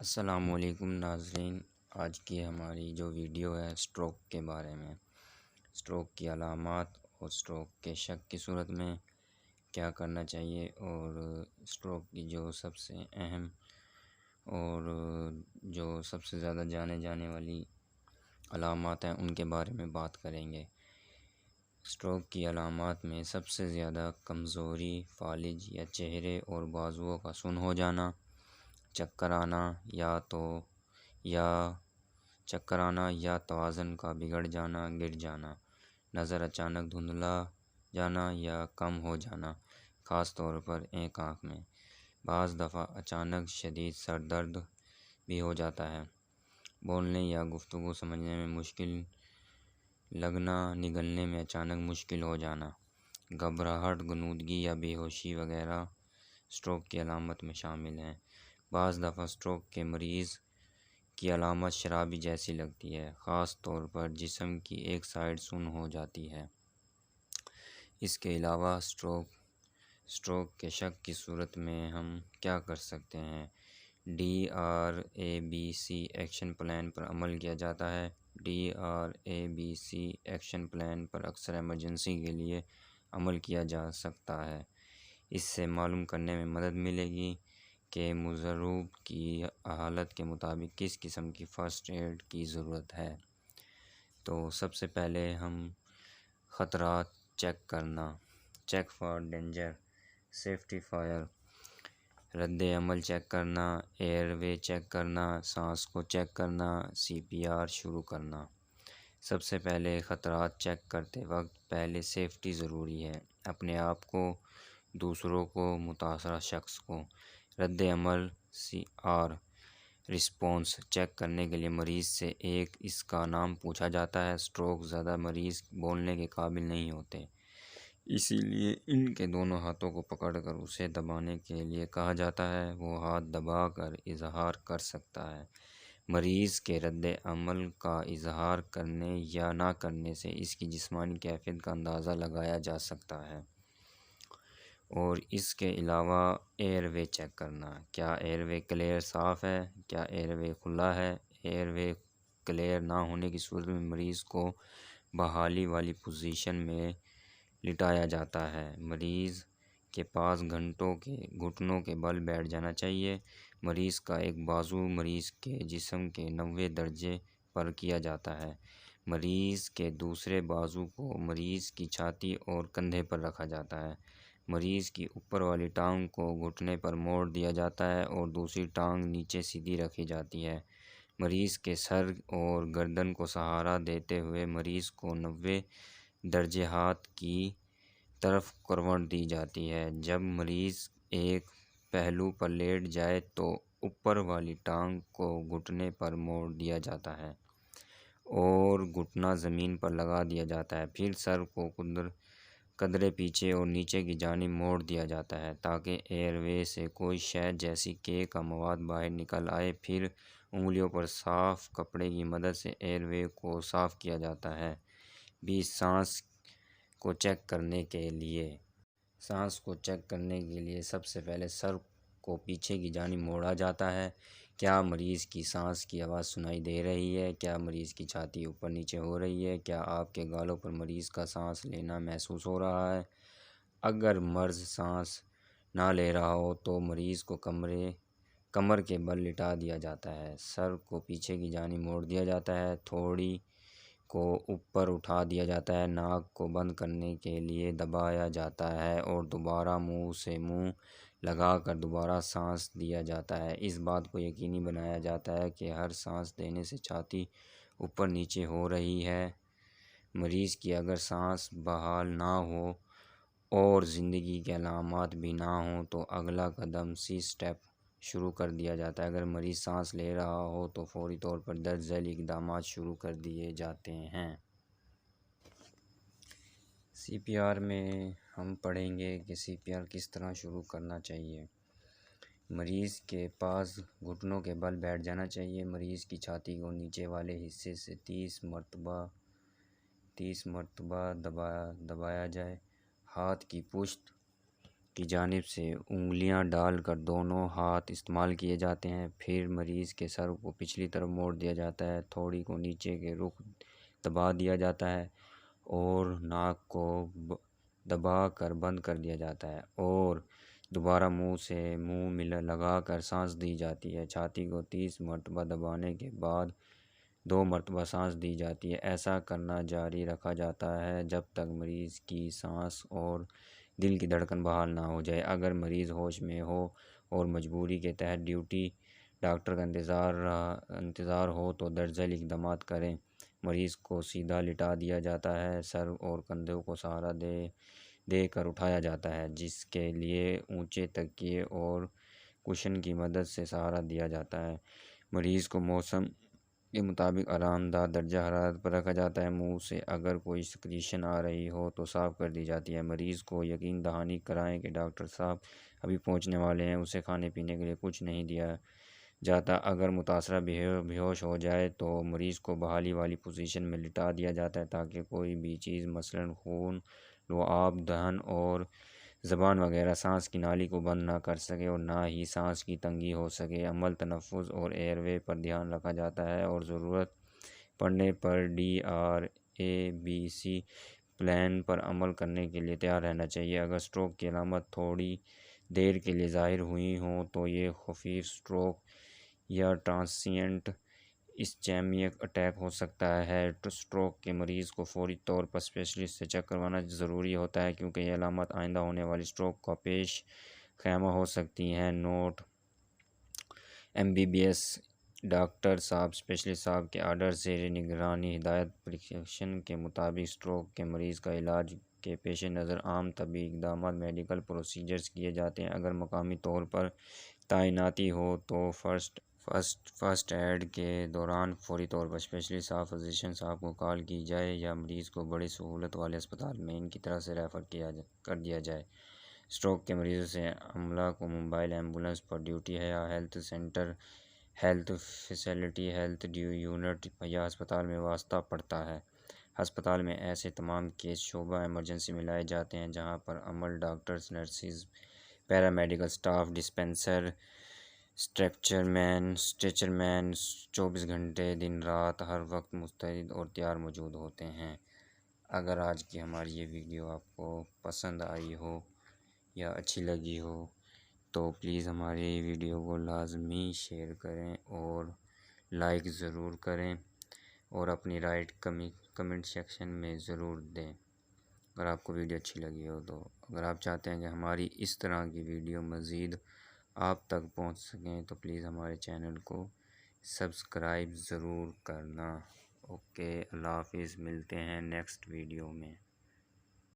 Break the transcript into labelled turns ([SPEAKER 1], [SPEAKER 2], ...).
[SPEAKER 1] السلام علیکم ناظرین، آج کی ہماری جو ویڈیو ہے اسٹروک کے بارے میں۔ اسٹروک کی علامات اور اسٹروک کے شک کی صورت میں کیا کرنا چاہیے، اور اسٹروک کی جو سب سے اہم اور جو سب سے زیادہ جانے والی علامات ہیں ان کے بارے میں بات کریں گے۔ اسٹروک کی علامات میں سب سے زیادہ کمزوری، فالج یا چہرے اور بازوؤں کا سن ہو جانا، چکر آنا یا توازن کا بگڑ جانا، گر جانا، نظر اچانک دھندلا جانا یا کم ہو جانا، خاص طور پر ایک آنکھ میں۔ بعض دفعہ اچانک شدید سر درد بھی ہو جاتا ہے۔ بولنے یا گفتگو سمجھنے میں مشکل لگنا، نگلنے میں اچانک مشکل ہو جانا، گھبراہٹ، غنودگی یا بے ہوشی وغیرہ اسٹروک کی علامت میں شامل ہیں۔ بعض دفعہ اسٹروک کے مریض کی علامت شرابی جیسی لگتی ہے، خاص طور پر جسم کی ایک سائیڈ سن ہو جاتی ہے۔ اس کے علاوہ اسٹروک کے شک کی صورت میں ہم کیا کر سکتے ہیں؟ DRABC ایکشن پلان پر عمل کیا جاتا ہے۔ DRABC ایکشن پلان پر اکثر ایمرجنسی کے لیے عمل کیا جا سکتا ہے۔ اس سے معلوم کرنے میں مدد ملے گی کہ مضروب کی حالت کے مطابق کس قسم کی فرسٹ ایڈ کی ضرورت ہے۔ تو سب سے پہلے ہم خطرات چیک کرنا، check for danger, safety fire, رد عمل چیک کرنا، ایئر وے چیک کرنا، سانس کو چیک کرنا، CPR شروع کرنا۔ سب سے پہلے خطرات چیک کرتے وقت پہلے سیفٹی ضروری ہے، اپنے آپ کو، دوسروں کو، متاثرہ شخص کو۔ رد عمل CR رسپانس چیک کرنے کے لیے مریض سے اس کا نام پوچھا جاتا ہے۔ اسٹروک زدہ مریض بولنے کے قابل نہیں ہوتے، اسی لیے ان کے دونوں ہاتھوں کو پکڑ کر اسے دبانے کے لیے کہا جاتا ہے۔ وہ ہاتھ دبا کر اظہار کر سکتا ہے۔ مریض کے رد عمل کا اظہار کرنے یا نہ کرنے سے اس کی جسمانی کیفیت کا اندازہ لگایا جا سکتا ہے۔ اور اس کے علاوہ ایئر وے چیک کرنا، کیا ایئر وے کلیئر صاف ہے، کیا ایئر وے کھلا ہے۔ ایئر وے کلیئر نہ ہونے کی صورت میں مریض کو بحالی والی پوزیشن میں لٹایا جاتا ہے۔ مریض کے پاس گھٹنوں کے بل بیٹھ جانا چاہیے۔ مریض کا ایک بازو مریض کے جسم کے 90 درجے پر کیا جاتا ہے۔ مریض کے دوسرے بازو کو مریض کی چھاتی اور کندھے پر رکھا جاتا ہے۔ مریض کی اوپر والی ٹانگ کو گھٹنے پر موڑ دیا جاتا ہے اور دوسری ٹانگ نیچے سیدھی رکھی جاتی ہے۔ مریض کے سر اور گردن کو سہارا دیتے ہوئے مریض کو 90 درجے ہاتھ کی طرف کروٹ دی جاتی ہے۔ جب مریض ایک پہلو پر لیٹ جائے تو اوپر والی ٹانگ کو گھٹنے پر موڑ دیا جاتا ہے اور گھٹنا زمین پر لگا دیا جاتا ہے۔ پھر سر کو قدرے پیچھے اور نیچے کی جانب موڑ دیا جاتا ہے تاکہ ایئر وے سے کوئی شہد جیسی کا مواد باہر نکل آئے۔ پھر انگلیوں پر صاف کپڑے کی مدد سے ایئر وے کو صاف کیا جاتا ہے۔ سانس کو چیک کرنے کے لیے سب سے پہلے سر کو پیچھے کی جانب موڑا جاتا ہے۔ کیا مریض کی سانس کی آواز سنائی دے رہی ہے؟ کیا مریض کی چھاتی اوپر نیچے ہو رہی ہے؟ کیا آپ کے گالوں پر مریض کا سانس لینا محسوس ہو رہا ہے؟ اگر مرض سانس نہ لے رہا ہو تو مریض کو کمر کے بل لٹا دیا جاتا ہے، سر کو پیچھے کی جانب موڑ دیا جاتا ہے، تھوڑی کو اوپر اٹھا دیا جاتا ہے، ناک کو بند کرنے کے لیے دبایا جاتا ہے اور دوبارہ منہ سے منہ لگا کر دوبارہ سانس دیا جاتا ہے۔ اس بات کو یقینی بنایا جاتا ہے کہ ہر سانس دینے سے چھاتی اوپر نیچے ہو رہی ہے۔ مریض کی اگر سانس بحال نہ ہو اور زندگی کے علامات بھی نہ ہوں تو اگلا قدم اسٹیپ شروع کر دیا جاتا ہے۔ اگر مریض سانس لے رہا ہو تو فوری طور پر درج ذیل اقدامات شروع کر دیے جاتے ہیں۔ CPR میں ہم پڑھیں گے کہ CPR کس طرح شروع کرنا چاہیے۔ مریض کے پاس گھٹنوں کے بل بیٹھ جانا چاہیے۔ مریض کی چھاتی کو نیچے والے حصے سے 30 مرتبہ دبایا جائے۔ ہاتھ کی پشت کی جانب سے انگلیاں ڈال کر دونوں ہاتھ استعمال کیے جاتے ہیں۔ پھر مریض کے سر کو پچھلی طرف موڑ دیا جاتا ہے، تھوڑی کو نیچے کے رخ دبا دیا جاتا ہے اور ناک کو دبا کر بند کر دیا جاتا ہے اور دوبارہ منہ سے منہ لگا کر سانس دی جاتی ہے۔ چھاتی کو 30 مرتبہ دبانے کے بعد 2 مرتبہ سانس دی جاتی ہے۔ ایسا کرنا جاری رکھا جاتا ہے جب تک مریض کی سانس اور دل کی دھڑکن بحال نہ ہو جائے۔ اگر مریض ہوش میں ہو اور مجبوری کے تحت ڈیوٹی ڈاکٹر کا انتظار ہو تو درج ذیل اقدامات کریں۔ مریض کو سیدھا لٹا دیا جاتا ہے، سر اور کندھوں کو سہارا دے کر اٹھایا جاتا ہے، جس کے لیے اونچے تکیے اور کشن کی مدد سے سہارا دیا جاتا ہے۔ مریض کو موسم کے مطابق آرام دہ درجہ حرارت پر رکھا جاتا ہے۔ منہ سے اگر کوئی سیکریشن آ رہی ہو تو صاف کر دی جاتی ہے۔ مریض کو یقین دہانی کرائیں کہ ڈاکٹر صاحب ابھی پہنچنے والے ہیں، اسے کھانے پینے کے لیے کچھ نہیں دیا جاتا۔ اگر متاثرہ بے ہوش ہو جائے تو مریض کو بحالی والی پوزیشن میں لٹا دیا جاتا ہے تاکہ کوئی بھی چیز مثلاً خون، لعاب، دہن اور زبان وغیرہ سانس کی نالی کو بند نہ کر سکے اور نہ ہی سانس کی تنگی ہو سکے۔ عمل، تنفس اور ایئر وے پر دھیان رکھا جاتا ہے اور ضرورت پڑنے پر DRABC پلان پر عمل کرنے کے لیے تیار رہنا چاہیے۔ اگر اسٹروک کی علامات تھوڑی دیر کے لیے ظاہر ہوئی ہوں تو یہ خفیف اسٹروک یا ٹرانسینٹ اسچیمیک اٹیک ہو سکتا ہے۔ اسٹروک کے مریض کو فوری طور پر اسپیشلسٹ سے چیک کروانا ضروری ہوتا ہے کیونکہ یہ علامات آئندہ ہونے والی اسٹروک کا پیش خیمہ ہو سکتی ہیں۔ نوٹ: MBBS ڈاکٹر صاحب اسپیشلسٹ صاحب کے آرڈر، زیر نگرانی ہدایت پرسکرپشن کے مطابق اسٹروک کے مریض کا علاج کے پیش نظر عام طبی اقدامات میڈیکل پروسیجرز کیے جاتے ہیں۔ اگر مقامی طور پر تعیناتی ہو تو فرسٹ ایڈ کے دوران فوری طور پر اسپیشلسٹ صاحب فزیشین صاحب کو کال کی جائے یا مریض کو بڑی سہولت والے اسپتال میں ان کی طرف سے ریفر کر دیا جائے۔ اسٹروک کے مریضوں سے عملہ کو موبائل ایمبولینس پر ڈیوٹی یا health centre, health facility, health unit یا ہسپتال میں واسطہ پڑتا ہے۔ ہسپتال میں ایسے تمام کیس شعبہ ایمرجنسی میں لائے جاتے ہیں جہاں پر عمل doctors, nurses, paramedical staff, dispenser, stretcher man 24 گھنٹے دن رات ہر وقت مستعد اور تیار موجود ہوتے ہیں۔ اگر آج کی ہماری یہ ویڈیو آپ کو پسند آئی ہو یا اچھی لگی ہو تو پلیز ہماری ویڈیو کو لازمی شیئر کریں اور لائک ضرور کریں اور اپنی رائے کمنٹ سیکشن میں ضرور دیں اگر آپ کو ویڈیو اچھی لگی ہو تو۔ اگر آپ چاہتے ہیں کہ ہماری اس طرح کی ویڈیو مزید آپ تک پہنچ سکیں تو پلیز ہمارے چینل کو سبسکرائب ضرور کرنا۔ اوکے، اللہ حافظ، ملتے ہیں نیکسٹ ویڈیو میں۔